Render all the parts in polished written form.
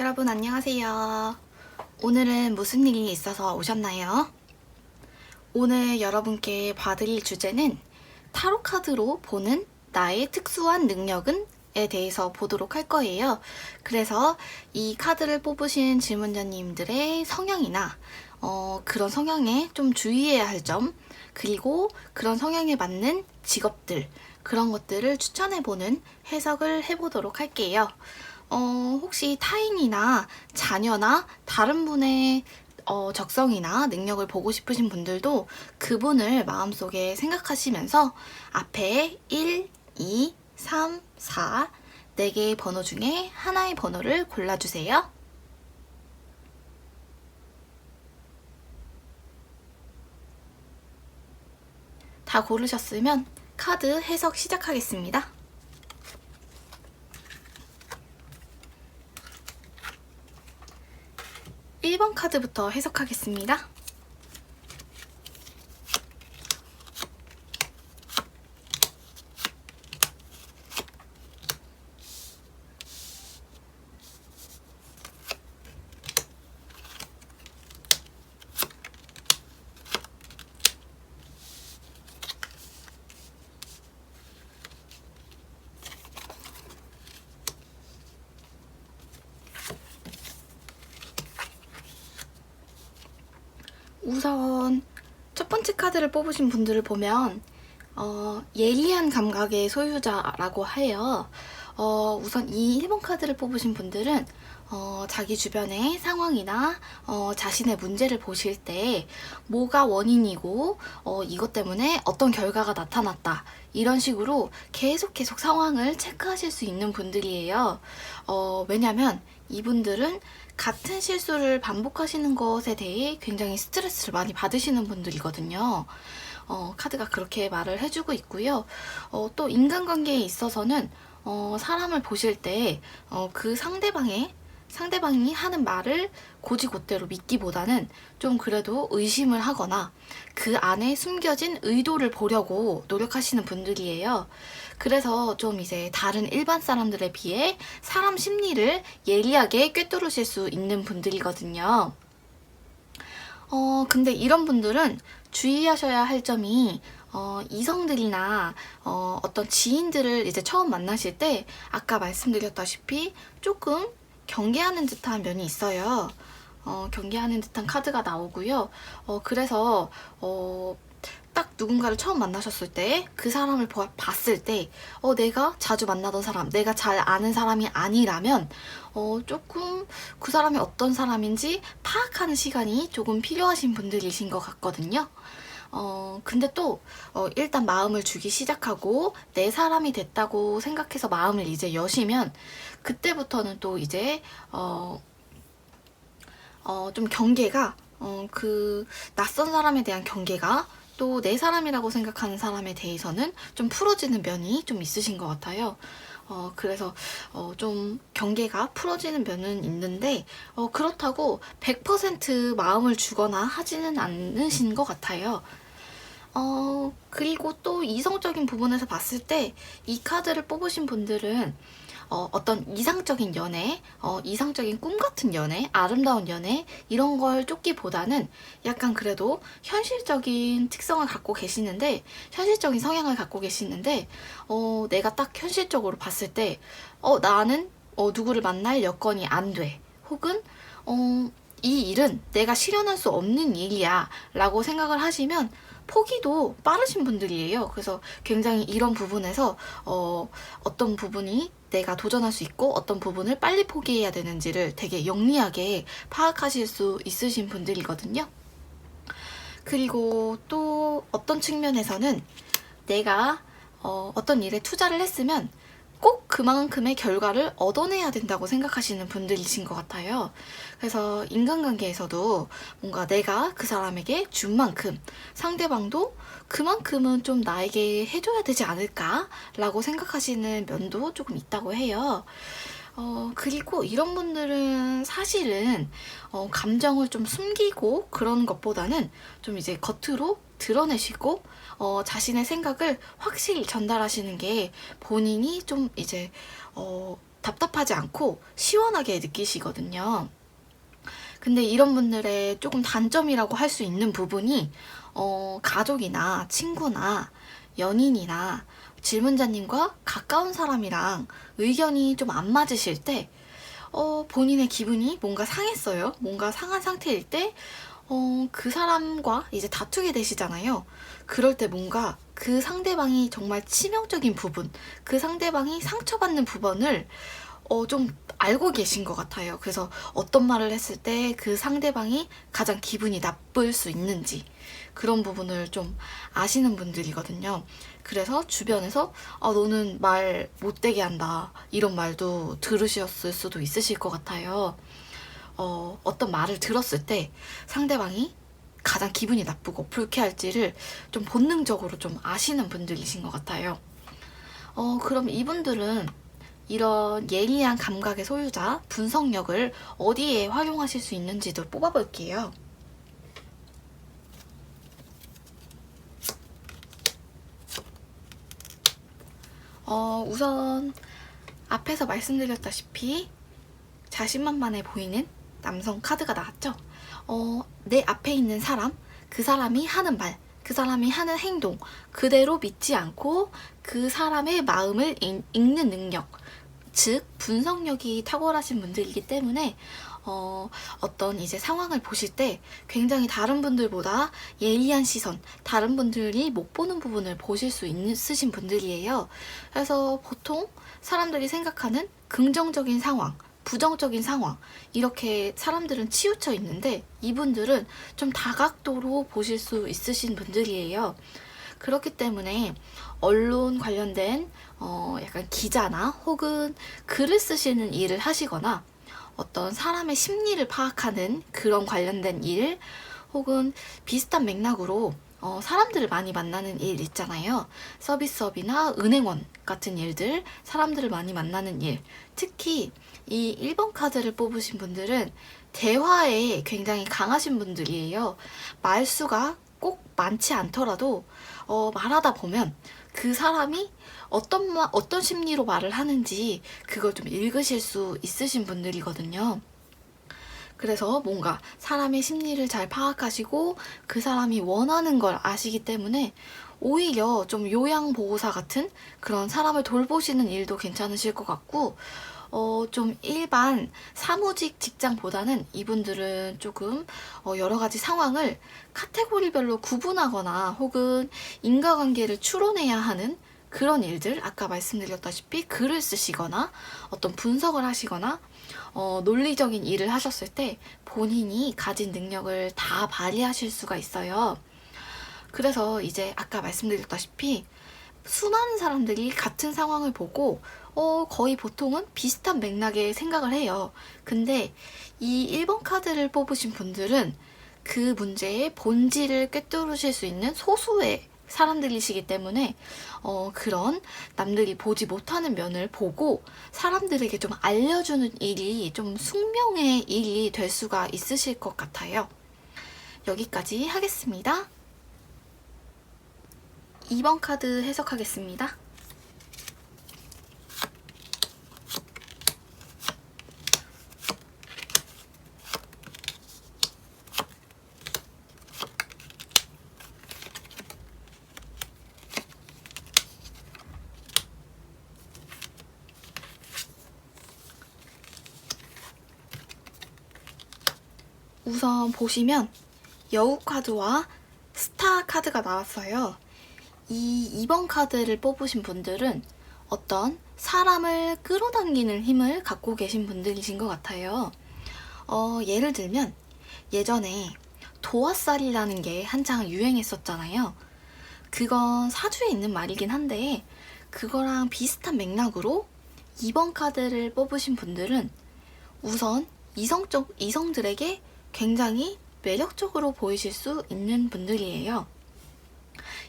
여러분 안녕하세요. 오늘은 무슨 일이 있어서 오셨나요? 오늘 여러분께 봐드릴 주제는 타로 카드로 보는 나의 특수한 능력은? 에 대해서 보도록 할 거예요. 그래서 이 카드를 뽑으신 질문자님들의 성향이나 그런 성향에 좀 주의해야 할 점, 그리고 그런 성향에 맞는 직업들, 그런 것들을 추천해보는 해석을 해보도록 할게요. 혹시 타인이나 자녀나 다른 분의 적성이나 능력을 보고 싶으신 분들도 그분을 마음속에 생각하시면서 앞에 1, 2, 3, 4, 4개의 번호 중에 하나의 번호를 골라주세요. 다 고르셨으면 카드 해석 시작하겠습니다. 1번 카드부터 해석하겠습니다. 우선 첫 번째 카드를 뽑으신 분들을 보면 예리한 감각의 소유자라고 해요. 우선 이 1번 카드를 뽑으신 분들은 자기 주변의 상황이나 자신의 문제를 보실 때 뭐가 원인이고 이것 때문에 어떤 결과가 나타났다, 이런 식으로 계속 상황을 체크하실 수 있는 분들이에요. 왜냐면 이분들은 같은 실수를 반복하시는 것에 대해 굉장히 스트레스를 많이 받으시는 분들이거든요. 카드가 그렇게 말을 해주고 있고요. 또 인간관계에 있어서는 사람을 보실 때 그 상대방이 하는 말을 곧이곧대로 믿기보다는 좀 그래도 의심을 하거나 그 안에 숨겨진 의도를 보려고 노력하시는 분들이에요. 그래서 좀 이제 다른 일반 사람들에 비해 사람 심리를 예리하게 꿰뚫으실 수 있는 분들이거든요. 근데 이런 분들은 주의하셔야 할 점이 이성들이나 어떤 지인들을 이제 처음 만나실 때 아까 말씀드렸다시피 조금 경계하는 듯한 면이 있어요. 경계하는 듯한 카드가 나오고요. 그래서 딱 누군가를 처음 만나셨을 때 그 사람을 봤을 때 내가 자주 만나던 사람, 내가 잘 아는 사람이 아니라면 조금 그 사람이 어떤 사람인지 파악하는 시간이 조금 필요하신 분들이신 것 같거든요. 근데 또 일단 마음을 주기 시작하고 내 사람이 됐다고 생각해서 마음을 이제 여시면 그때부터는 또 이제 좀 경계가 그 낯선 사람에 대한 경계가 또 내 사람이라고 생각하는 사람에 대해서는 좀 풀어지는 면이 좀 있으신 것 같아요. 그래서 좀 경계가 풀어지는 면은 있는데 그렇다고 100% 마음을 주거나 하지는 않으신 것 같아요. 그리고 또 이성적인 부분에서 봤을 때 이 카드를 뽑으신 분들은 어떤 이상적인 연애, 이상적인 꿈 같은 연애, 아름다운 연애, 이런 걸 쫓기보다는 약간 그래도 현실적인 특성을 갖고 계시는데, 현실적인 성향을 갖고 계시는데, 내가 딱 현실적으로 봤을 때, 나는 누구를 만날 여건이 안 돼. 혹은, 이 일은 내가 실현할 수 없는 일이야. 라고 생각을 하시면, 포기도 빠르신 분들이에요. 그래서 굉장히 이런 부분에서 어떤 부분이 내가 도전할 수 있고 어떤 부분을 빨리 포기해야 되는지를 되게 영리하게 파악하실 수 있으신 분들이거든요. 그리고 또 어떤 측면에서는 내가 어떤 일에 투자를 했으면 꼭 그만큼의 결과를 얻어내야 된다고 생각하시는 분들이신 것 같아요. 그래서 인간관계에서도 뭔가 내가 그 사람에게 준 만큼 상대방도 그만큼은 좀 나에게 해줘야 되지 않을까라고 생각하시는 면도 조금 있다고 해요. 그리고 이런 분들은 사실은 감정을 좀 숨기고 그런 것보다는 좀 이제 겉으로 드러내시고 자신의 생각을 확실히 전달하시는 게 본인이 좀 이제 답답하지 않고 시원하게 느끼시거든요. 근데 이런 분들의 조금 단점이라고 할 수 있는 부분이 가족이나 친구나 연인이나 질문자님과 가까운 사람이랑 의견이 좀 안 맞으실 때 본인의 기분이 뭔가 상했어요. 뭔가 상한 상태일 때 그 사람과 이제 다투게 되시잖아요. 그럴 때 뭔가 그 상대방이 정말 치명적인 부분, 그 상대방이 상처받는 부분을 좀 알고 계신 것 같아요. 그래서 어떤 말을 했을 때 그 상대방이 가장 기분이 나쁠 수 있는지 그런 부분을 좀 아시는 분들이거든요. 그래서 주변에서 너는 말 못되게 한다 이런 말도 들으셨을 수도 있으실 것 같아요. 어떤 말을 들었을 때 상대방이 가장 기분이 나쁘고 불쾌할지를 좀 본능적으로 좀 아시는 분들이신 것 같아요. 그럼 이분들은 이런 예리한 감각의 소유자, 분석력을 어디에 활용하실 수 있는지도 뽑아볼게요. 우선 앞에서 말씀드렸다시피 자신만만해 보이는 남성 카드가 나왔죠. 내 앞에 있는 사람, 그 사람이 하는 말, 그 사람이 하는 행동 그대로 믿지 않고 그 사람의 마음을 읽는 능력, 즉 분석력이 탁월하신 분들이기 때문에 어떤 이제 상황을 보실 때 굉장히 다른 분들보다 예리한 시선, 다른 분들이 못 보는 부분을 보실 수 있으신 분들이에요. 그래서 보통 사람들이 생각하는 긍정적인 상황, 부정적인 상황 이렇게 사람들은 치우쳐 있는데 이분들은 좀 다각도로 보실 수 있으신 분들이에요. 그렇기 때문에 언론 관련된 약간 기자나 혹은 글을 쓰시는 일을 하시거나 어떤 사람의 심리를 파악하는 그런 관련된 일 혹은 비슷한 맥락으로 사람들을 많이 만나는 일 있잖아요. 서비스업이나 은행원 같은 일들, 사람들을 많이 만나는 일. 특히 이 1번 카드를 뽑으신 분들은 대화에 굉장히 강하신 분들이에요. 말수가 꼭 많지 않더라도 말하다 보면 그 사람이 어떤 심리로 말을 하는지 그걸 좀 읽으실 수 있으신 분들이거든요. 그래서 뭔가 사람의 심리를 잘 파악하시고 그 사람이 원하는 걸 아시기 때문에 오히려 좀 요양보호사 같은 그런 사람을 돌보시는 일도 괜찮으실 것 같고 좀 일반 사무직 직장보다는 이분들은 조금 여러 가지 상황을 카테고리별로 구분하거나 혹은 인과관계를 추론해야 하는 그런 일들, 아까 말씀드렸다시피 글을 쓰시거나 어떤 분석을 하시거나 논리적인 일을 하셨을 때 본인이 가진 능력을 다 발휘하실 수가 있어요. 그래서 이제 아까 말씀드렸다시피 수많은 사람들이 같은 상황을 보고 거의 보통은 비슷한 맥락의 생각을 해요. 근데 이 1번 카드를 뽑으신 분들은 그 문제의 본질을 꿰뚫으실 수 있는 소수의 사람들이시기 때문에 그런 남들이 보지 못하는 면을 보고 사람들에게 좀 알려주는 일이 좀 숙명의 일이 될 수가 있으실 것 같아요. 여기까지 하겠습니다. 2번 카드 해석하겠습니다. 우선 보시면 여우 카드와 스타 카드가 나왔어요. 이 2번 카드를 뽑으신 분들은 어떤 사람을 끌어당기는 힘을 갖고 계신 분들이신 것 같아요. 예를 들면 예전에 도화살이라는 게 한창 유행했었잖아요. 그건 사주에 있는 말이긴 한데 그거랑 비슷한 맥락으로 2번 카드를 뽑으신 분들은 우선 이성들에게 굉장히 매력적으로 보이실 수 있는 분들이에요.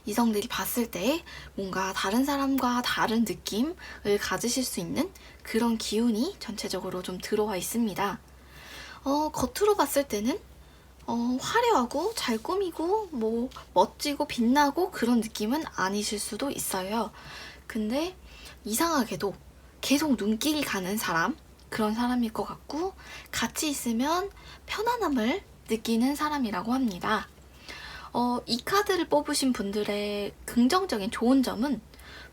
이성들이 봤을 때 뭔가 다른 사람과 다른 느낌을 가지실 수 있는 그런 기운이 전체적으로 좀 들어와 있습니다. 겉으로 봤을 때는 화려하고 잘 꾸미고 뭐 멋지고 빛나고 그런 느낌은 아니실 수도 있어요. 근데 이상하게도 계속 눈길이 가는 사람, 그런 사람일 것 같고, 같이 있으면 편안함을 느끼는 사람이라고 합니다. 이 카드를 뽑으신 분들의 긍정적인 좋은 점은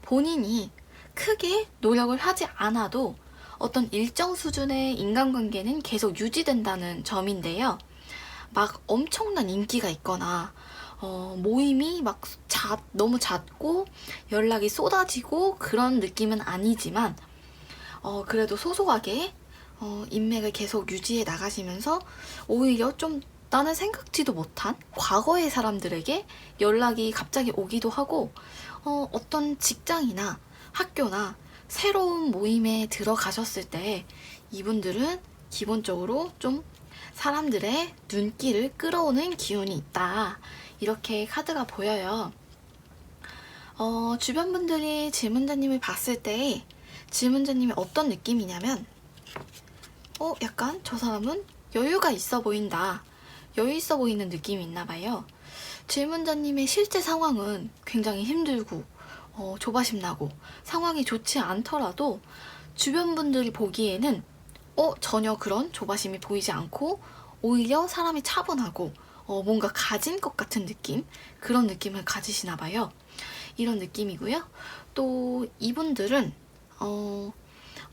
본인이 크게 노력을 하지 않아도 어떤 일정 수준의 인간관계는 계속 유지된다는 점인데요. 막 엄청난 인기가 있거나 모임이 막 너무 잦고 연락이 쏟아지고 그런 느낌은 아니지만 그래도 소소하게 인맥을 계속 유지해 나가시면서 오히려 좀 나는 생각지도 못한 과거의 사람들에게 연락이 갑자기 오기도 하고 어떤 직장이나 학교나 새로운 모임에 들어가셨을 때 이분들은 기본적으로 좀 사람들의 눈길을 끌어오는 기운이 있다. 이렇게 카드가 보여요. 주변 분들이 질문자님을 봤을 때 질문자님이 어떤 느낌이냐면 약간 저 사람은 여유가 있어 보인다. 여유 있어 보이는 느낌이 있나 봐요. 질문자님의 실제 상황은 굉장히 힘들고 조바심 나고 상황이 좋지 않더라도 주변 분들이 보기에는 전혀 그런 조바심이 보이지 않고 오히려 사람이 차분하고 뭔가 가진 것 같은 느낌, 그런 느낌을 가지시나 봐요. 이런 느낌이고요. 또 이분들은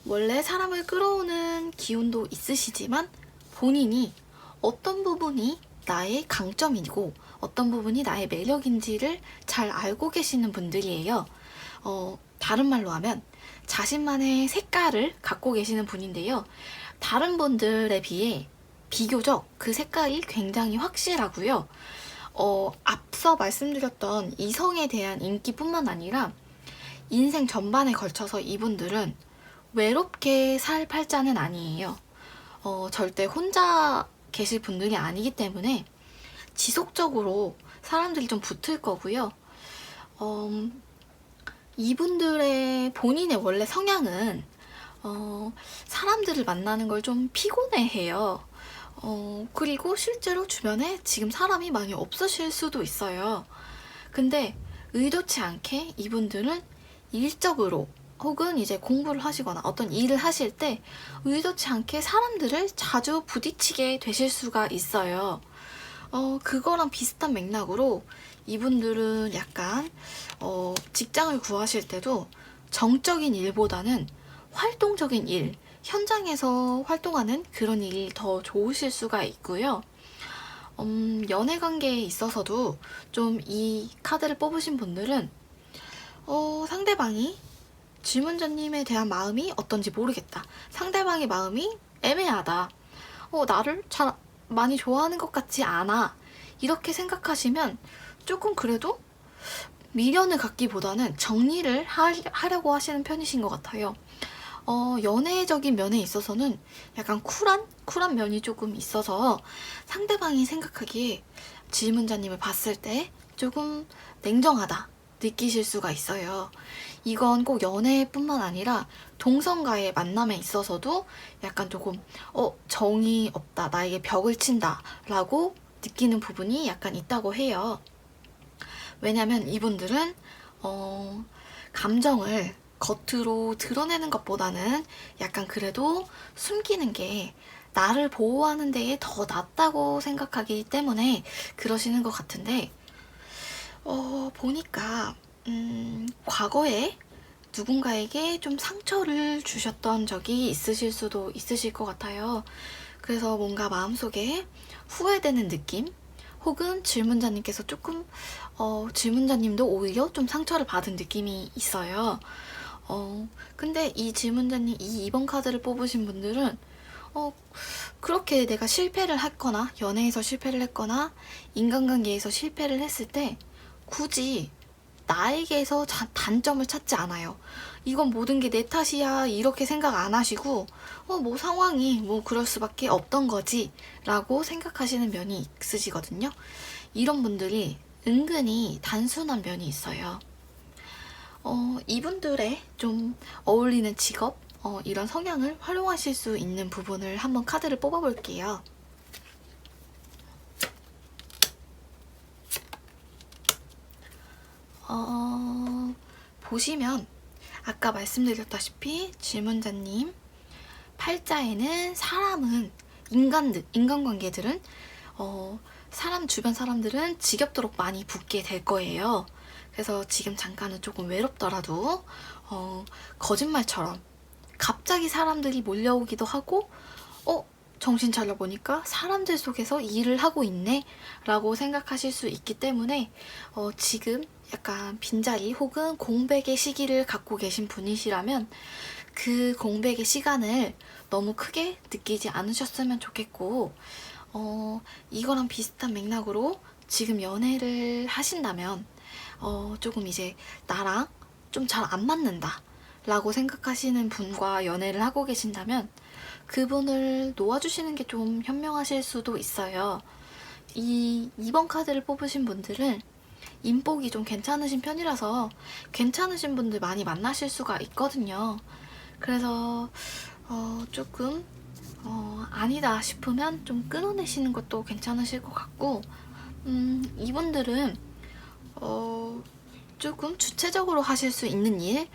원래 사람을 끌어오는 기운도 있으시지만 본인이 어떤 부분이 나의 강점이고 어떤 부분이 나의 매력인지를 잘 알고 계시는 분들이에요. 다른 말로 하면 자신만의 색깔을 갖고 계시는 분인데요. 다른 분들에 비해 비교적 그 색깔이 굉장히 확실하고요. 앞서 말씀드렸던 이성에 대한 인기뿐만 아니라 인생 전반에 걸쳐서 이분들은 외롭게 살 팔자는 아니에요. 절대 혼자 계실 분들이 아니기 때문에 지속적으로 사람들이 좀 붙을 거고요. 이분들의 본인의 원래 성향은 사람들을 만나는 걸 좀 피곤해해요. 그리고 실제로 주변에 지금 사람이 많이 없으실 수도 있어요. 근데 의도치 않게 이분들은 일적으로 혹은 이제 공부를 하시거나 어떤 일을 하실 때 의도치 않게 사람들을 자주 부딪히게 되실 수가 있어요. 그거랑 비슷한 맥락으로 이분들은 약간 직장을 구하실 때도 정적인 일보다는 활동적인 일, 현장에서 활동하는 그런 일이 더 좋으실 수가 있고요. 연애 관계에 있어서도 좀 이 카드를 뽑으신 분들은 상대방이 질문자님에 대한 마음이 어떤지 모르겠다. 상대방의 마음이 애매하다. 나를 잘 많이 좋아하는 것 같지 않아. 이렇게 생각하시면 조금 그래도 미련을 갖기보다는 정리를 하려고 하시는 편이신 것 같아요. 연애적인 면에 있어서는 약간 쿨한 면이 조금 있어서 상대방이 생각하기에 질문자님을 봤을 때 조금 냉정하다 느끼실 수가 있어요. 이건 꼭 연애뿐만 아니라 동성과의 만남에 있어서도 약간 조금 정이 없다, 나에게 벽을 친다 라고 느끼는 부분이 약간 있다고 해요. 왜냐면 이분들은 감정을 겉으로 드러내는 것보다는 약간 그래도 숨기는 게 나를 보호하는 데에 더 낫다고 생각하기 때문에 그러시는 것 같은데 보니까 과거에 누군가에게 좀 상처를 주셨던 적이 있으실 수도 있으실 것 같아요. 그래서 뭔가 마음속에 후회되는 느낌? 혹은 질문자님께서 조금 질문자님도 오히려 좀 상처를 받은 느낌이 있어요. 근데 이 질문자님, 이 2번 카드를 뽑으신 분들은 그렇게 내가 실패를 했거나 연애에서 실패를 했거나 인간관계에서 실패를 했을 때 굳이 나에게서 단점을 찾지 않아요. 이건 모든 게 내 탓이야 이렇게 생각 안 하시고 뭐 상황이 뭐 그럴 수밖에 없던 거지 라고 생각하시는 면이 있으시거든요. 이런 분들이 은근히 단순한 면이 있어요. 이분들의 좀 어울리는 직업 이런 성향을 활용하실 수 있는 부분을 한번 카드를 뽑아볼게요. 보시면 아까 말씀드렸다시피 질문자님 팔자에는 사람은 인간관계들은 주변 사람들은 지겹도록 많이 붙게 될 거예요. 그래서 지금 잠깐은 조금 외롭더라도 거짓말처럼 갑자기 사람들이 몰려오기도 하고 정신 차려보니까 사람들 속에서 일을 하고 있네 라고 생각하실 수 있기 때문에 지금 약간 빈자리 혹은 공백의 시기를 갖고 계신 분이시라면 그 공백의 시간을 너무 크게 느끼지 않으셨으면 좋겠고 이거랑 비슷한 맥락으로 지금 연애를 하신다면 조금 이제 나랑 좀 잘 안 맞는다 라고 생각하시는 분과 연애를 하고 계신다면 그분을 놓아주시는 게 좀 현명하실 수도 있어요. 이 2번 카드를 뽑으신 분들은 인복이 좀 괜찮으신 편이라서 괜찮으신 분들 많이 만나실 수가 있거든요. 그래서 조금 아니다 싶으면 좀 끊어내시는 것도 괜찮으실 것 같고 이분들은 조금 주체적으로 하실 수 있는 일,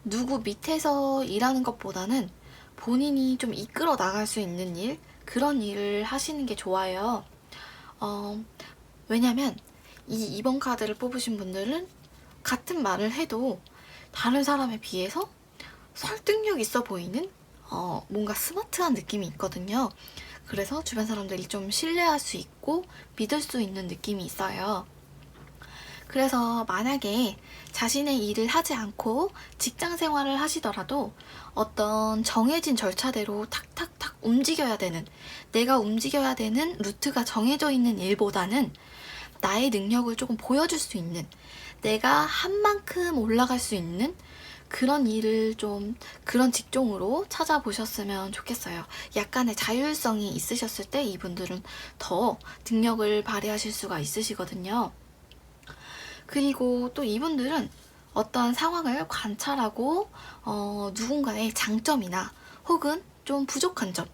누구 밑에서 일하는 것보다는 본인이 좀 이끌어 나갈 수 있는 일, 그런 일을 하시는 게 좋아요. 왜냐면 이 2번 카드를 뽑으신 분들은 같은 말을 해도 다른 사람에 비해서 설득력 있어 보이는 뭔가 스마트한 느낌이 있거든요. 그래서 주변 사람들이 좀 신뢰할 수 있고 믿을 수 있는 느낌이 있어요. 그래서 만약에 자신의 일을 하지 않고 직장 생활을 하시더라도 어떤 정해진 절차대로 탁탁탁 움직여야 되는, 내가 움직여야 되는 루트가 정해져 있는 일보다는 나의 능력을 조금 보여줄 수 있는, 내가 한 만큼 올라갈 수 있는 그런 일을 좀, 그런 직종으로 찾아보셨으면 좋겠어요. 약간의 자율성이 있으셨을 때 이분들은 더 능력을 발휘하실 수가 있으시거든요. 그리고 또 이분들은 어떤 상황을 관찰하고 누군가의 장점이나 혹은 좀 부족한 점,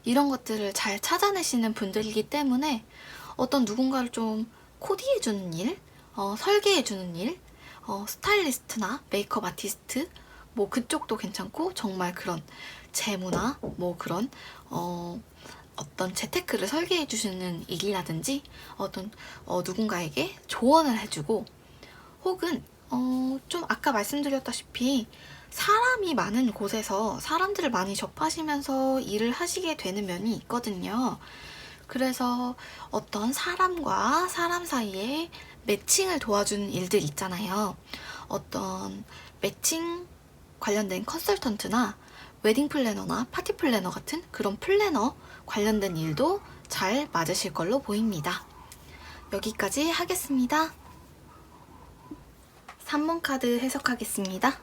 이런 것들을 잘 찾아내시는 분들이기 때문에 어떤 누군가를 좀 코디해주는 일, 설계해주는 일, 스타일리스트나 메이크업 아티스트 뭐 그쪽도 괜찮고, 정말 그런 재무나 뭐 그런 어떤 재테크를 설계해 주시는 일이라든지 어떤 누군가에게 조언을 해주고, 혹은 좀 아까 말씀드렸다시피 사람이 많은 곳에서 사람들을 많이 접하시면서 일을 하시게 되는 면이 있거든요. 그래서 어떤 사람과 사람 사이에 매칭을 도와주는 일들 있잖아요. 어떤 매칭 관련된 컨설턴트나 웨딩 플래너나 파티 플래너 같은 그런 플래너 관련된 일도 잘 맞으실 걸로 보입니다. 여기까지 하겠습니다. 3번 카드 해석하겠습니다.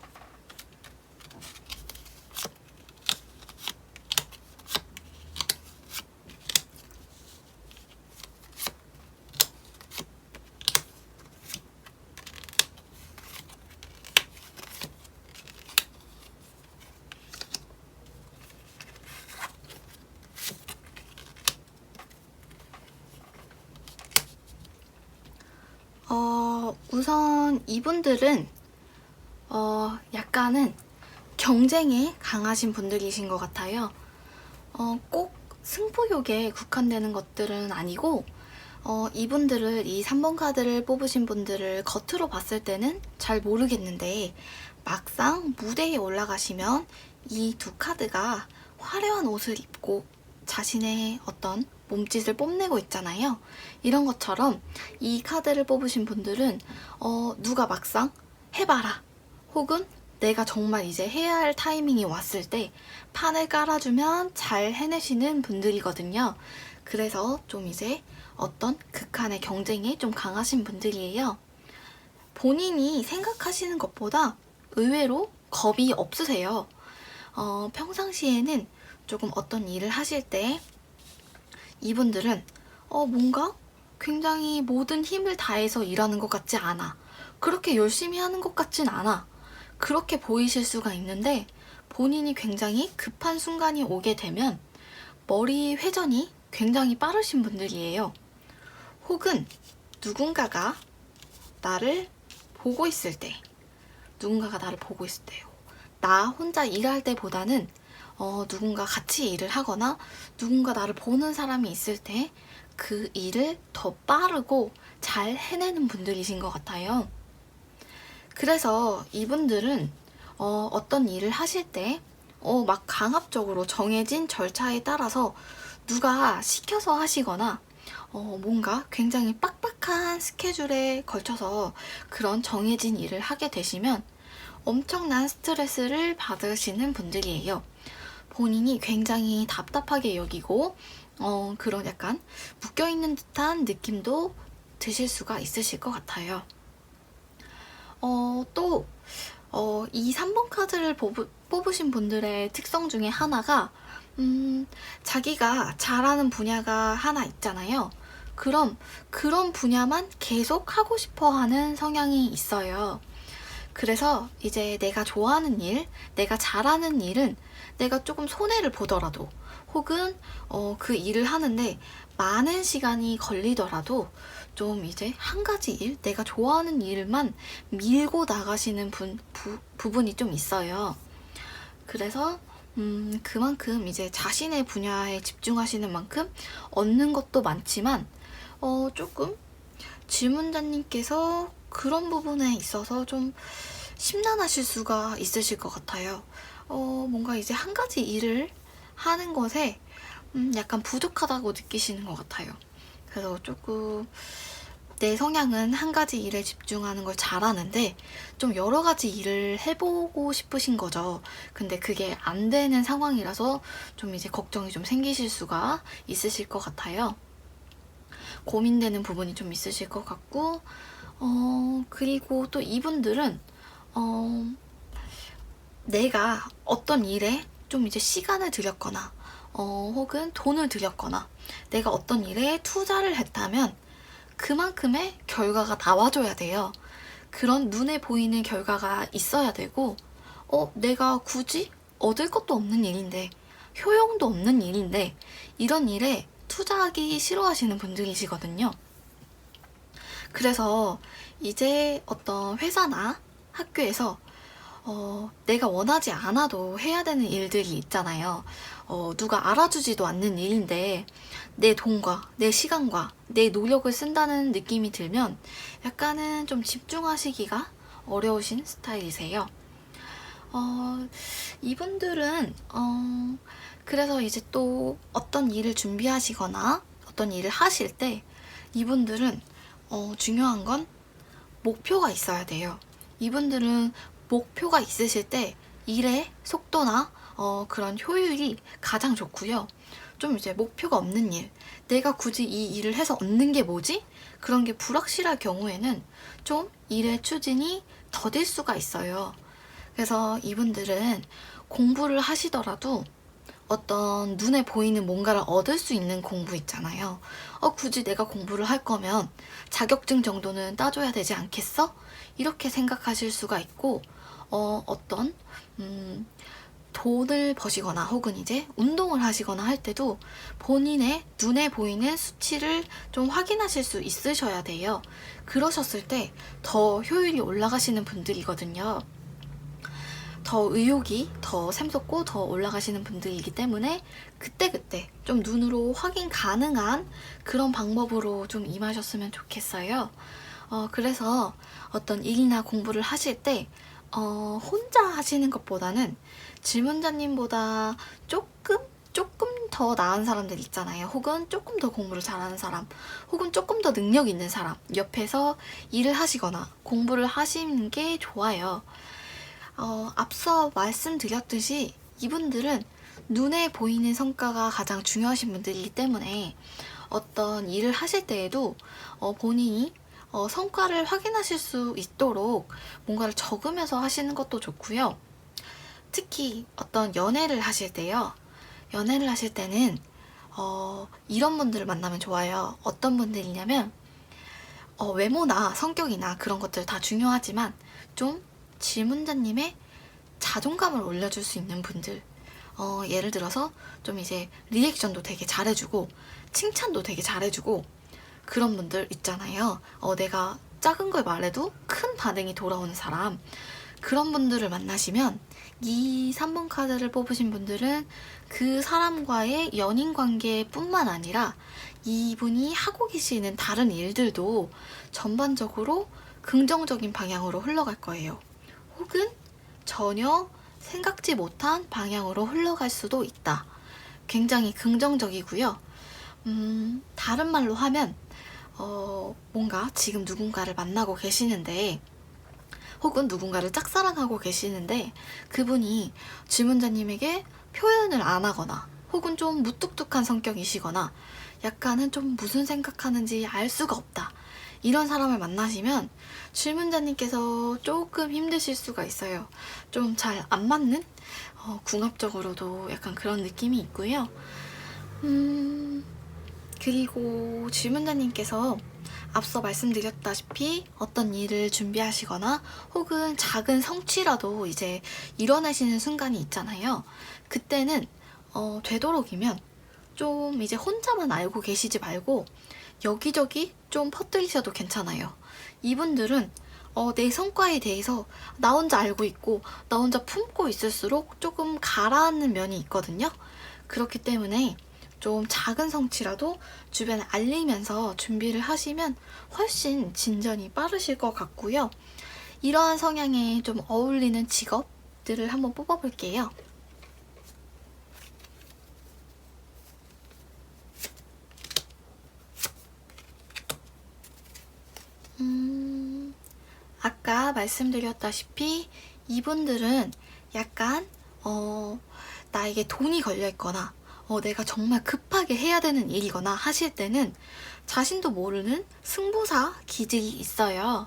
우선 이분들은 약간은 경쟁에 강하신 분들이신 것 같아요. 꼭 승부욕에 국한되는 것들은 아니고 이분들을, 이 3번 카드를 뽑으신 분들을 겉으로 봤을 때는 잘 모르겠는데 막상 무대에 올라가시면 이 두 카드가 화려한 옷을 입고 자신의 어떤 몸짓을 뽐내고 있잖아요. 이런 것처럼 이 카드를 뽑으신 분들은 누가 막상 해봐라, 혹은 내가 정말 이제 해야 할 타이밍이 왔을 때 판을 깔아주면 잘 해내시는 분들이거든요. 그래서 좀 이제 어떤 극한의 경쟁에 좀 강하신 분들이에요. 본인이 생각하시는 것보다 의외로 겁이 없으세요. 평상시에는 조금 어떤 일을 하실 때 이분들은 뭔가 굉장히 모든 힘을 다해서 일하는 것 같지 않아, 그렇게 열심히 하는 것 같진 않아, 그렇게 보이실 수가 있는데 본인이 굉장히 급한 순간이 오게 되면 머리 회전이 굉장히 빠르신 분들이에요. 혹은 누군가가 나를 보고 있을 때 나 혼자 일할 때보다는 누군가 같이 일을 하거나 누군가 나를 보는 사람이 있을 때 그 일을 더 빠르고 잘 해내는 분들이신 것 같아요. 그래서 이분들은 어떤 일을 하실 때 막 강압적으로 정해진 절차에 따라서 누가 시켜서 하시거나 뭔가 굉장히 빡빡한 스케줄에 걸쳐서 그런 정해진 일을 하게 되시면 엄청난 스트레스를 받으시는 분들이에요. 본인이 굉장히 답답하게 여기고 그런 약간 묶여있는 듯한 느낌도 드실 수가 있으실 것 같아요. 또, 이 3번 카드를 뽑으신 분들의 특성 중에 하나가, 자기가 잘하는 분야가 하나 있잖아요. 그럼 그런 분야만 계속 하고 싶어 하는 성향이 있어요. 그래서 이제 내가 좋아하는 일, 내가 잘하는 일은 내가 조금 손해를 보더라도 혹은 그 일을 하는데 많은 시간이 걸리더라도 좀 이제 한 가지 일, 내가 좋아하는 일만 밀고 나가시는 부분이 좀 있어요. 그래서 그만큼 이제 자신의 분야에 집중하시는 만큼 얻는 것도 많지만 조금 질문자님께서 그런 부분에 있어서 좀 심란하실 수가 있으실 것 같아요. 뭔가 이제 한 가지 일을 하는 것에 약간 부족하다고 느끼시는 것 같아요. 그래서 조금 내 성향은 한 가지 일에 집중하는 걸 잘하는데 좀 여러 가지 일을 해보고 싶으신 거죠. 근데 그게 안 되는 상황이라서 좀 이제 걱정이 좀 생기실 수가 있으실 것 같아요. 고민되는 부분이 좀 있으실 것 같고, 그리고 또 이분들은, 내가 어떤 일에 좀 이제 시간을 들였거나, 혹은 돈을 들였거나, 내가 어떤 일에 투자를 했다면, 그만큼의 결과가 나와줘야 돼요. 그런 눈에 보이는 결과가 있어야 되고, 내가 굳이 얻을 것도 없는 일인데, 효용도 없는 일인데, 이런 일에 투자하기 싫어하시는 분들이시거든요. 그래서 이제 어떤 회사나 학교에서 내가 원하지 않아도 해야 되는 일들이 있잖아요. 누가 알아주지도 않는 일인데 내 돈과 내 시간과 내 노력을 쓴다는 느낌이 들면 약간은 좀 집중하시기가 어려우신 스타일이세요. 이분들은 그래서 이제 또 어떤 일을 준비하시거나 어떤 일을 하실 때 이분들은 중요한 건 목표가 있어야 돼요. 이분들은 목표가 있으실 때 일의 속도나 그런 효율이 가장 좋고요. 좀 이제 목표가 없는 일, 내가 굳이 이 일을 해서 얻는 게 뭐지? 그런 게 불확실할 경우에는 좀 일의 추진이 더딜 수가 있어요. 그래서 이분들은 공부를 하시더라도 어떤 눈에 보이는 뭔가를 얻을 수 있는 공부 있잖아요. 굳이 내가 공부를 할 거면 자격증 정도는 따줘야 되지 않겠어? 이렇게 생각하실 수가 있고, 어떤, 돈을 버시거나 혹은 이제 운동을 하시거나 할 때도 본인의 눈에 보이는 수치를 좀 확인하실 수 있으셔야 돼요. 그러셨을 때 더 효율이 올라가시는 분들이거든요. 더 의욕이 더 샘솟고 더 올라가시는 분들이기 때문에 그때그때 좀 눈으로 확인 가능한 그런 방법으로 좀 임하셨으면 좋겠어요. 그래서 어떤 일이나 공부를 하실 때 혼자 하시는 것보다는 질문자님보다 조금 더 나은 사람들 있잖아요. 혹은 조금 더 공부를 잘하는 사람, 혹은 조금 더 능력 있는 사람 옆에서 일을 하시거나 공부를 하시는 게 좋아요. 앞서 말씀드렸듯이 이분들은 눈에 보이는 성과가 가장 중요하신 분들이기 때문에 어떤 일을 하실 때에도 본인이 성과를 확인하실 수 있도록 뭔가를 적으면서 하시는 것도 좋고요. 특히 어떤 연애를 하실 때요. 연애를 하실 때는 이런 분들을 만나면 좋아요. 어떤 분들이냐면 외모나 성격이나 그런 것들 다 중요하지만 좀 질문자님의 자존감을 올려줄 수 있는 분들. 예를 들어서 좀 이제 리액션도 되게 잘해주고 칭찬도 되게 잘해주고 그런 분들 있잖아요. 내가 작은 걸 말해도 큰 반응이 돌아오는 사람. 그런 분들을 만나시면 이 3번 카드를 뽑으신 분들은 그 사람과의 연인 관계뿐만 아니라 이분이 하고 계시는 다른 일들도 전반적으로 긍정적인 방향으로 흘러갈 거예요. 혹은 전혀 생각지 못한 방향으로 흘러갈 수도 있다. 굉장히 긍정적이고요. 다른 말로 하면 뭔가 지금 누군가를 만나고 계시는데 혹은 누군가를 짝사랑하고 계시는데 그분이 질문자님에게 표현을 안 하거나 혹은 좀 무뚝뚝한 성격이시거나 약간은 좀 무슨 생각하는지 알 수가 없다. 이런 사람을 만나시면 질문자님께서 조금 힘드실 수가 있어요. 좀 잘 안 맞는? 궁합적으로도 약간 그런 느낌이 있고요. 그리고 질문자님께서 앞서 말씀드렸다시피 어떤 일을 준비하시거나 혹은 작은 성취라도 이제 이뤄내시는 순간이 있잖아요. 그때는 되도록이면 좀 이제 혼자만 알고 계시지 말고 여기저기 좀 퍼뜨리셔도 괜찮아요. 이분들은 내 성과에 대해서 나 혼자 알고 있고 나 혼자 품고 있을수록 조금 가라앉는 면이 있거든요. 그렇기 때문에 좀 작은 성취라도 주변에 알리면서 준비를 하시면 훨씬 진전이 빠르실 것 같고요. 이러한 성향에 좀 어울리는 직업들을 한번 뽑아볼게요. 아까 말씀드렸다시피 이분들은 약간 나에게 돈이 걸려있거나 내가 정말 급하게 해야 되는 일이거나 하실 때는 자신도 모르는 승부사 기질이 있어요.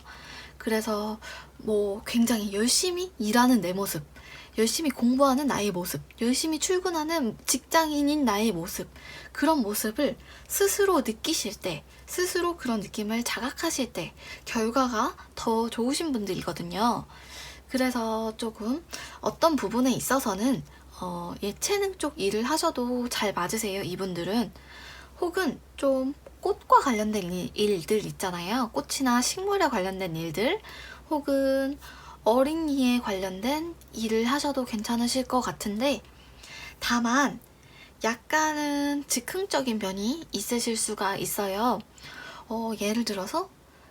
그래서 뭐 굉장히 열심히 일하는 내 모습, 열심히 공부하는 나의 모습, 열심히 출근하는 직장인인 나의 모습, 그런 모습을 스스로 느끼실 때, 스스로 그런 느낌을 자각하실 때 결과가 더 좋으신 분들이거든요. 그래서 조금 어떤 부분에 있어서는 예체능 쪽 일을 하셔도 잘 맞으세요, 이분들은. 혹은 좀 꽃과 관련된 일들 있잖아요. 꽃이나 식물에 관련된 일들, 혹은 어린이에 관련된 일을 하셔도 괜찮으실 것 같은데, 다만 약간은 즉흥적인 면이 있으실 수가 있어요. 예를 들어서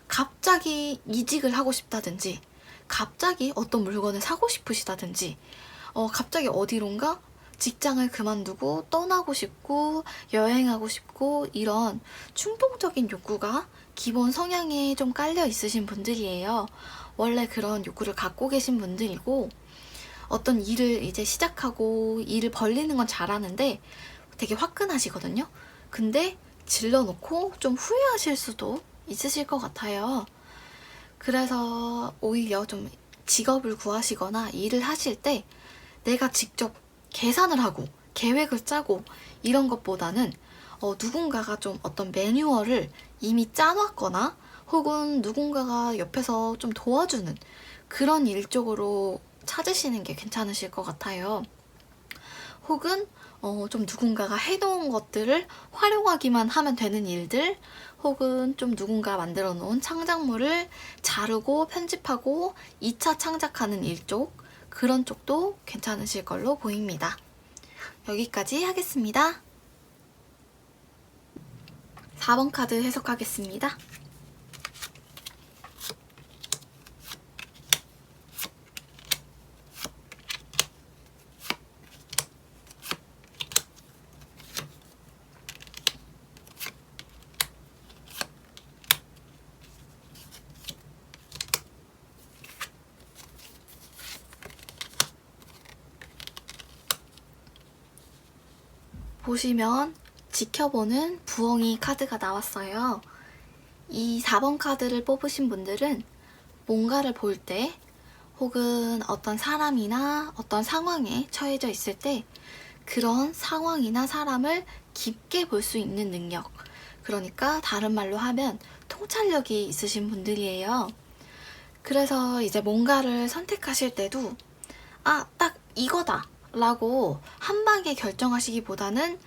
갑자기 이직을 하고 싶다든지, 갑자기 어떤 물건을 사고 싶으시다든지, 갑자기 어디론가 직장을 그만두고 떠나고 싶고 여행하고 싶고 이런 충동적인 욕구가 기본 성향에 좀 깔려 있으신 분들이에요. 원래 그런 욕구를 갖고 계신 분들이고 어떤 일을 이제 시작하고 일을 벌리는 건 잘하는데 되게 화끈하시거든요. 근데 질러놓고 좀 후회하실 수도 있으실 것 같아요. 그래서 오히려 좀 직업을 구하시거나 일을 하실 때 내가 직접 계산을 하고 계획을 짜고 이런 것보다는 누군가가 좀 어떤 매뉴얼을 이미 짜놨거나 혹은 누군가가 옆에서 좀 도와주는 그런 일 쪽으로 찾으시는 게 괜찮으실 것 같아요. 혹은 좀 누군가가 해놓은 것들을 활용하기만 하면 되는 일들, 혹은 좀 누군가 만들어 놓은 창작물을 자르고 편집하고 2차 창작하는 일 쪽, 그런 쪽도 괜찮으실 걸로 보입니다. 여기까지 하겠습니다. 4번 카드 해석하겠습니다. 보시면 지켜보는 부엉이 카드가 나왔어요. 이 4번 카드를 뽑으신 분들은 뭔가를 볼 때 혹은 어떤 사람이나 어떤 상황에 처해져 있을 때 그런 상황이나 사람을 깊게 볼 수 있는 능력, 그러니까 다른 말로 하면 통찰력이 있으신 분들이에요. 그래서 이제 뭔가를 선택하실 때도 딱 이거다 라고 한 방에 결정하시기보다는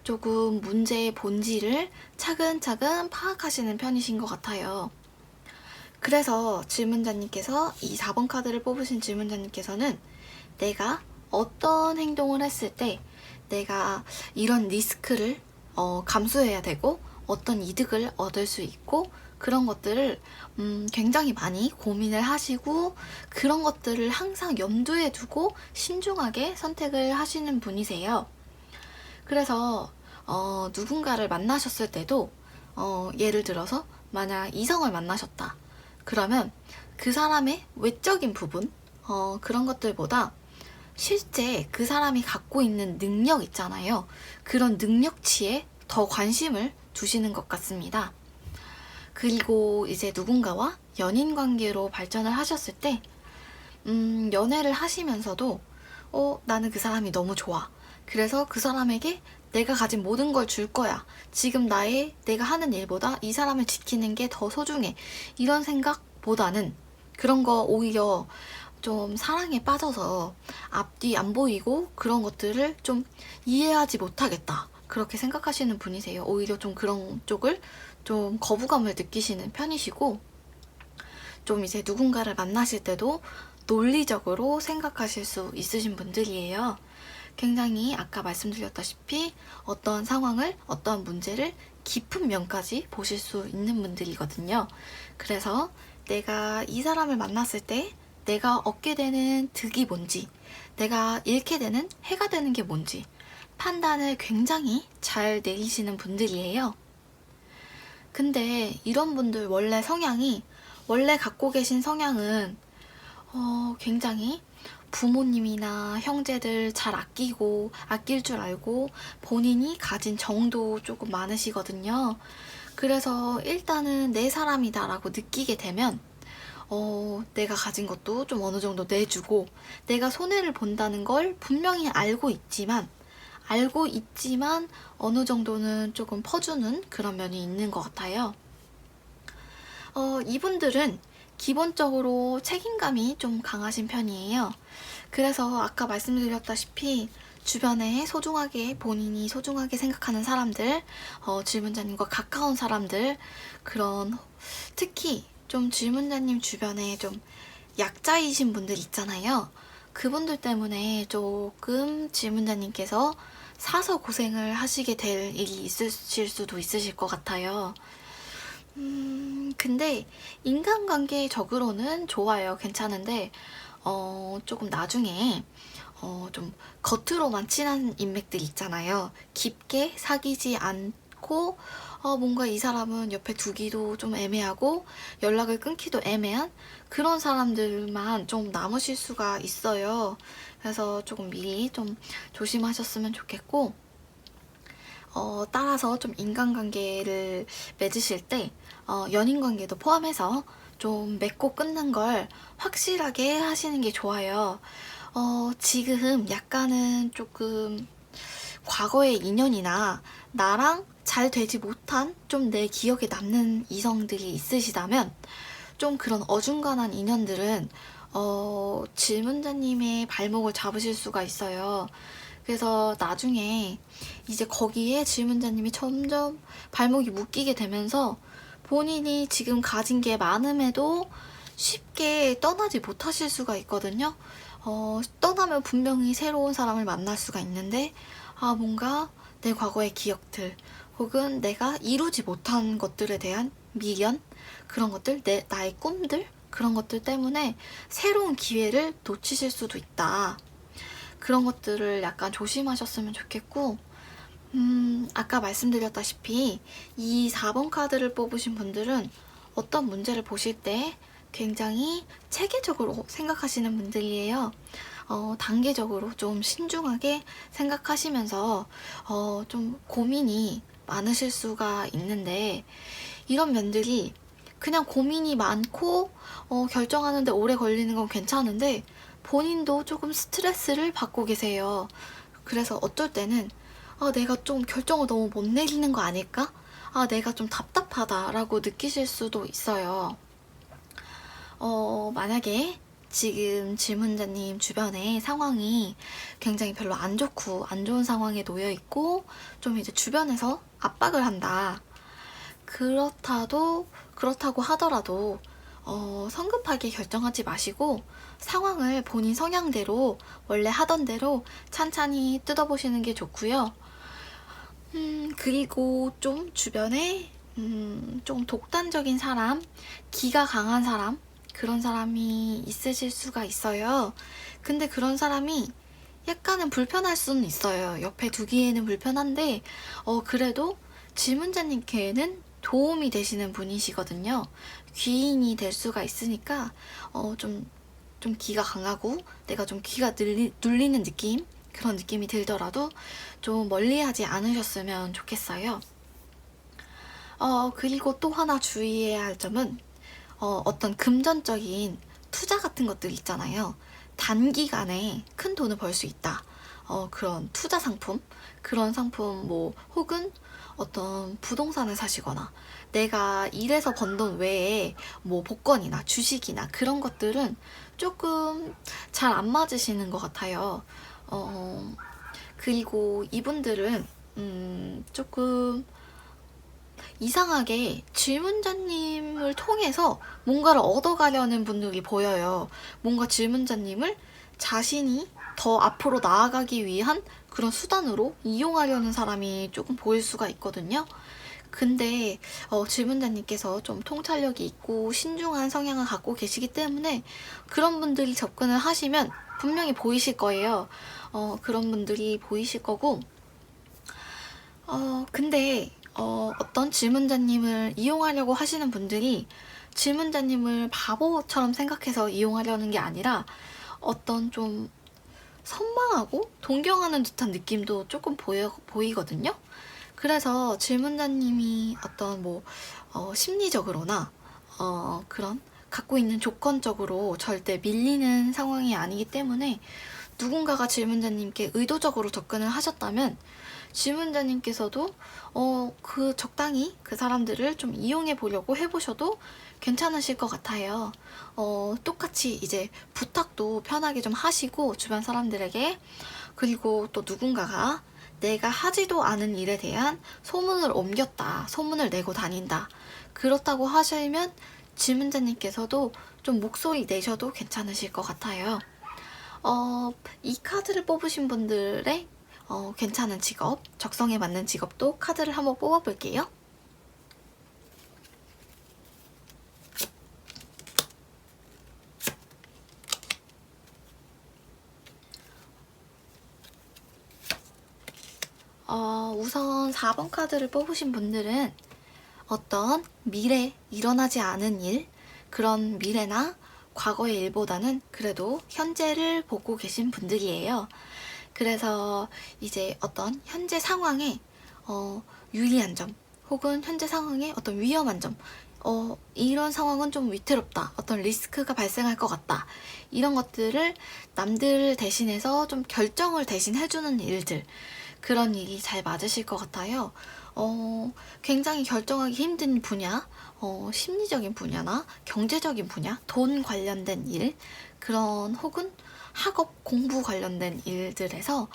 조금 문제의 본질을 차근차근 파악하시는 편이신 것 같아요. 그래서 질문자님께서 이 4번 카드를 뽑으신 질문자님께서는 내가 어떤 행동을 했을 때 내가 이런 리스크를 감수해야 되고 어떤 이득을 얻을 수 있고 그런 것들을 굉장히 많이 고민을 하시고 그런 것들을 항상 염두에 두고 신중하게 선택을 하시는 분이세요. 그래서 누군가를 만나셨을 때도 예를 들어서 만약 이성을 만나셨다. 그러면 그 사람의 외적인 부분 그런 것들보다 실제 그 사람이 갖고 있는 능력 있잖아요. 그런 능력치에 더 관심을 두시는 것 같습니다. 그리고 이제 누군가와 연인 관계로 발전을 하셨을 때, 연애를 하시면서도, 나는 그 사람이 너무 좋아. 그래서 그 사람에게 내가 가진 모든 걸 줄 거야. 지금 내가 하는 일보다 이 사람을 지키는 게 더 소중해. 이런 생각보다는 그런 거 오히려 좀 사랑에 빠져서 앞뒤 안 보이고 그런 것들을 좀 이해하지 못하겠다. 그렇게 생각하시는 분이세요. 오히려 좀 그런 쪽을 좀 거부감을 느끼시는 편이시고, 좀 이제 누군가를 만나실 때도 논리적으로 생각하실 수 있으신 분들이에요. 굉장히 아까 말씀드렸다시피 어떤 상황을, 어떤 문제를 깊은 면까지 보실 수 있는 분들이거든요. 그래서 내가 이 사람을 만났을 때 내가 얻게 되는 득이 뭔지, 내가 잃게 되는 해가 되는 게 뭔지 판단을 굉장히 잘 내리시는 분들이에요. 근데 이런 분들 원래 갖고 계신 성향은 굉장히 부모님이나 형제들 잘 아낄 줄 알고 본인이 가진 정도 조금 많으시거든요. 그래서 일단은 내 사람이다라고 느끼게 되면 내가 가진 것도 좀 어느 정도 내주고 내가 손해를 본다는 걸 분명히 알고 있지만 어느 정도는 조금 퍼주는 그런 면이 있는 것 같아요. 이분들은 기본적으로 책임감이 좀 강하신 편이에요. 그래서 아까 말씀드렸다시피 주변에 본인이 소중하게 생각하는 사람들, 질문자님과 가까운 사람들, 특히 좀 질문자님 주변에 좀 약자이신 분들 있잖아요. 그분들 때문에 조금 질문자님께서 사서 고생을 하시게 될 일이 있으실 수도 있으실 것 같아요. 근데 인간관계적으로는 좋아요. 괜찮은데, 조금 나중에, 좀 겉으로만 친한 인맥들 있잖아요. 깊게 사귀지 않고, 뭔가 이 사람은 옆에 두기도 좀 애매하고, 연락을 끊기도 애매한 그런 사람들만 좀 남으실 수가 있어요. 그래서 조금 미리 좀 조심하셨으면 좋겠고, 따라서 좀 인간관계를 맺으실 때, 연인관계도 포함해서 좀 맺고 끊는 걸 확실하게 하시는 게 좋아요. 지금 약간은 조금 과거의 인연이나 나랑 잘 되지 못한 좀 내 기억에 남는 이성들이 있으시다면 좀 그런 어중간한 인연들은 질문자님의 발목을 잡으실 수가 있어요. 그래서 나중에 이제 거기에 질문자님이 점점 발목이 묶이게 되면서 본인이 지금 가진 게 많음에도 쉽게 떠나지 못하실 수가 있거든요. 떠나면 분명히 새로운 사람을 만날 수가 있는데, 뭔가 내 과거의 기억들, 혹은 내가 이루지 못한 것들에 대한 미련, 그런 것들, 나의 꿈들, 그런 것들 때문에 새로운 기회를 놓치실 수도 있다. 그런 것들을 약간 조심하셨으면 좋겠고, 아까 말씀드렸다시피 이 4번 카드를 뽑으신 분들은 어떤 문제를 보실 때 굉장히 체계적으로 생각하시는 분들이에요. 단계적으로 좀 신중하게 생각하시면서 좀 고민이 많으실 수가 있는데, 이런 면들이 그냥 고민이 많고 결정하는데 오래 걸리는 건 괜찮은데 본인도 조금 스트레스를 받고 계세요. 그래서 어쩔 때는 내가 좀 결정을 너무 못 내리는 거 아닐까? 내가 좀 답답하다라고 느끼실 수도 있어요. 만약에 지금 질문자님 주변에 상황이 굉장히 별로 안 좋고 안 좋은 상황에 놓여 있고 좀 이제 주변에서 압박을 한다. 그렇다고 하더라도 성급하게 결정하지 마시고 상황을 본인 성향대로 원래 하던 대로 찬찬히 뜯어보시는 게 좋고요. 그리고 좀 주변에 좀 독단적인 사람, 기가 강한 사람, 그런 사람이 있으실 수가 있어요. 근데 그런 사람이 약간은 불편할 수는 있어요. 옆에 두기에는 불편한데 그래도 질문자님께는 도움이 되시는 분이시거든요. 귀인이 될 수가 있으니까 좀 기가 강하고 내가 좀 귀가 눌리는 느낌, 그런 느낌이 들더라도 좀 멀리하지 않으셨으면 좋겠어요. 그리고 또 하나 주의해야 할 점은 어떤 금전적인 투자 같은 것들 있잖아요. 단기간에 큰 돈을 벌 수 있다. 그런 투자 상품, 그런 상품 혹은 어떤 부동산을 사시거나 내가 일해서 번 돈 외에 복권이나 주식이나 그런 것들은 조금 잘 안 맞으시는 것 같아요. 그리고 이분들은 조금 이상하게 질문자님을 통해서 뭔가를 얻어가려는 분들이 보여요. 뭔가 질문자님을 자신이 더 앞으로 나아가기 위한 그런 수단으로 이용하려는 사람이 조금 보일 수가 있거든요. 근데 질문자님께서 좀 통찰력이 있고 신중한 성향을 갖고 계시기 때문에 그런 분들이 접근을 하시면 분명히 보이실 거예요. 그런 분들이 보이실 거고 근데 어떤 질문자님을 이용하려고 하시는 분들이 질문자님을 바보처럼 생각해서 이용하려는 게 아니라 어떤 좀 선망하고 동경하는 듯한 느낌도 조금 보이거든요. 그래서 질문자님이 어떤 심리적으로나 그런 갖고 있는 조건적으로 절대 밀리는 상황이 아니기 때문에 누군가가 질문자님께 의도적으로 접근을 하셨다면 질문자님께서도 적당히 그 사람들을 좀 이용해 보려고 해보셔도 괜찮으실 것 같아요. 똑같이 이제 부탁도 편하게 좀 하시고 주변 사람들에게, 그리고 또 누군가가 내가 하지도 않은 일에 대한 소문을 옮겼다, 소문을 내고 다닌다, 그렇다고 하시면 질문자님께서도 좀 목소리 내셔도 괜찮으실 것 같아요. 이 카드를 뽑으신 분들의 괜찮은 직업, 적성에 맞는 직업도 카드를 한번 뽑아볼게요. 우선 4번 카드를 뽑으신 분들은 어떤 미래 일어나지 않은 일, 그런 미래나 과거의 일보다는 그래도 현재를 보고 계신 분들이에요. 그래서 이제 어떤 현재 상황에 유리한 점, 혹은 현재 상황에 어떤 위험한 점, 이런 상황은 좀 위태롭다, 어떤 리스크가 발생할 것 같다, 이런 것들을 남들 대신해서 좀 결정을 대신 해주는 일들, 그런 일이 잘 맞으실 것 같아요. 굉장히 결정하기 힘든 분야, 심리적인 분야나 경제적인 분야, 돈 관련된 일, 그런 혹은 학업, 공부 관련된 일들에서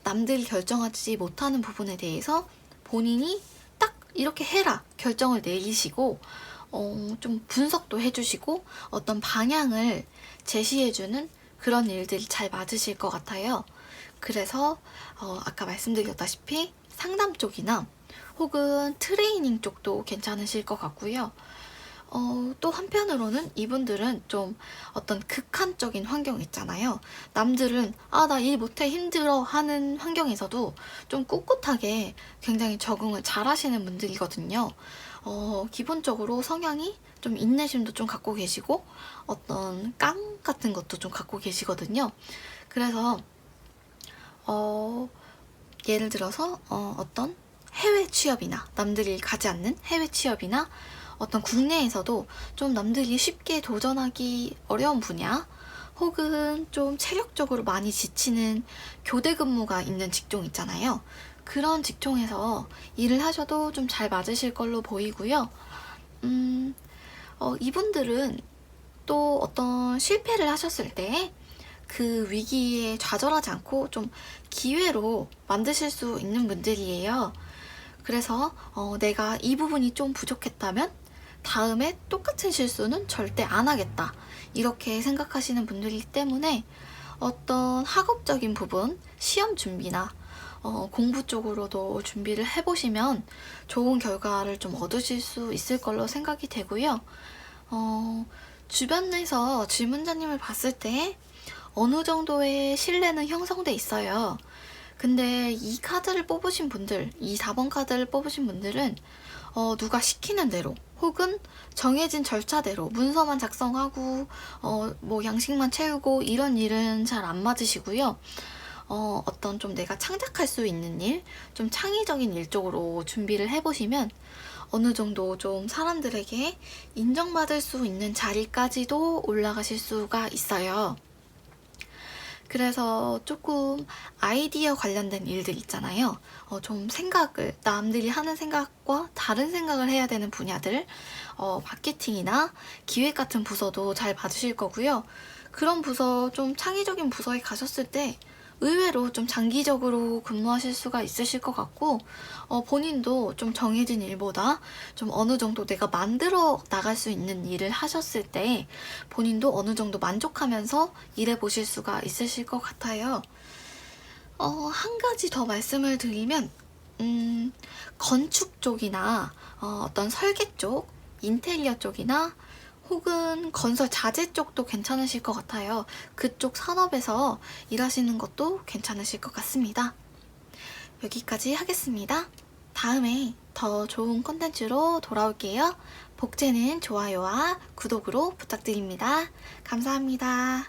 남들이 결정하지 못하는 부분에 대해서 본인이 딱 이렇게 해라 결정을 내리시고 좀 분석도 해주시고 어떤 방향을 제시해주는 그런 일들이 잘 맞으실 것 같아요. 그래서 아까 말씀드렸다시피 상담 쪽이나 혹은 트레이닝 쪽도 괜찮으실 것 같고요. 또 한편으로는 이분들은 좀 어떤 극한적인 환경 있잖아요. 남들은 나 일 못해 힘들어 하는 환경에서도 좀 꿋꿋하게 굉장히 적응을 잘 하시는 분들이거든요. 기본적으로 성향이 좀 인내심도 좀 갖고 계시고 어떤 깡 같은 것도 좀 갖고 계시거든요. 그래서 예를 들어서 어떤 해외 취업이나 남들이 가지 않는 해외 취업이나 어떤 국내에서도 좀 남들이 쉽게 도전하기 어려운 분야, 혹은 좀 체력적으로 많이 지치는 교대 근무가 있는 직종 있잖아요. 그런 직종에서 일을 하셔도 좀 잘 맞으실 걸로 보이고요. 이분들은 또 어떤 실패를 하셨을 때 그 위기에 좌절하지 않고 좀 기회로 만드실 수 있는 분들이에요. 그래서 내가 이 부분이 좀 부족했다면 다음에 똑같은 실수는 절대 안 하겠다. 이렇게 생각하시는 분들이기 때문에 어떤 학업적인 부분, 시험 준비나 공부 쪽으로도 준비를 해보시면 좋은 결과를 좀 얻으실 수 있을 걸로 생각이 되고요. 주변에서 질문자님을 봤을 때 어느 정도의 신뢰는 형성돼 있어요. 근데 이 카드를 뽑으신 분들, 이 4번 카드를 뽑으신 분들은 누가 시키는 대로 혹은 정해진 절차대로 문서만 작성하고 뭐 양식만 채우고 이런 일은 잘 안 맞으시고요. 어떤 좀 내가 창작할 수 있는 일, 좀 창의적인 일 쪽으로 준비를 해보시면 어느 정도 좀 사람들에게 인정받을 수 있는 자리까지도 올라가실 수가 있어요. 그래서 조금 아이디어 관련된 일들 있잖아요. 좀 생각을, 남들이 하는 생각과 다른 생각을 해야 되는 분야들, 마케팅이나 기획 같은 부서도 잘 받으실 거고요. 그런 부서, 좀 창의적인 부서에 가셨을 때 의외로 좀 장기적으로 근무하실 수가 있으실 것 같고, 본인도 좀 정해진 일보다 좀 어느 정도 내가 만들어 나갈 수 있는 일을 하셨을 때 본인도 어느 정도 만족하면서 일해 보실 수가 있으실 것 같아요. 한 가지 더 말씀을 드리면, 건축 쪽이나 어떤 설계 쪽, 인테리어 쪽이나 혹은 건설 자재 쪽도 괜찮으실 것 같아요. 그쪽 산업에서 일하시는 것도 괜찮으실 것 같습니다. 여기까지 하겠습니다. 다음에 더 좋은 콘텐츠로 돌아올게요. 복제는 좋아요와 구독으로 부탁드립니다. 감사합니다.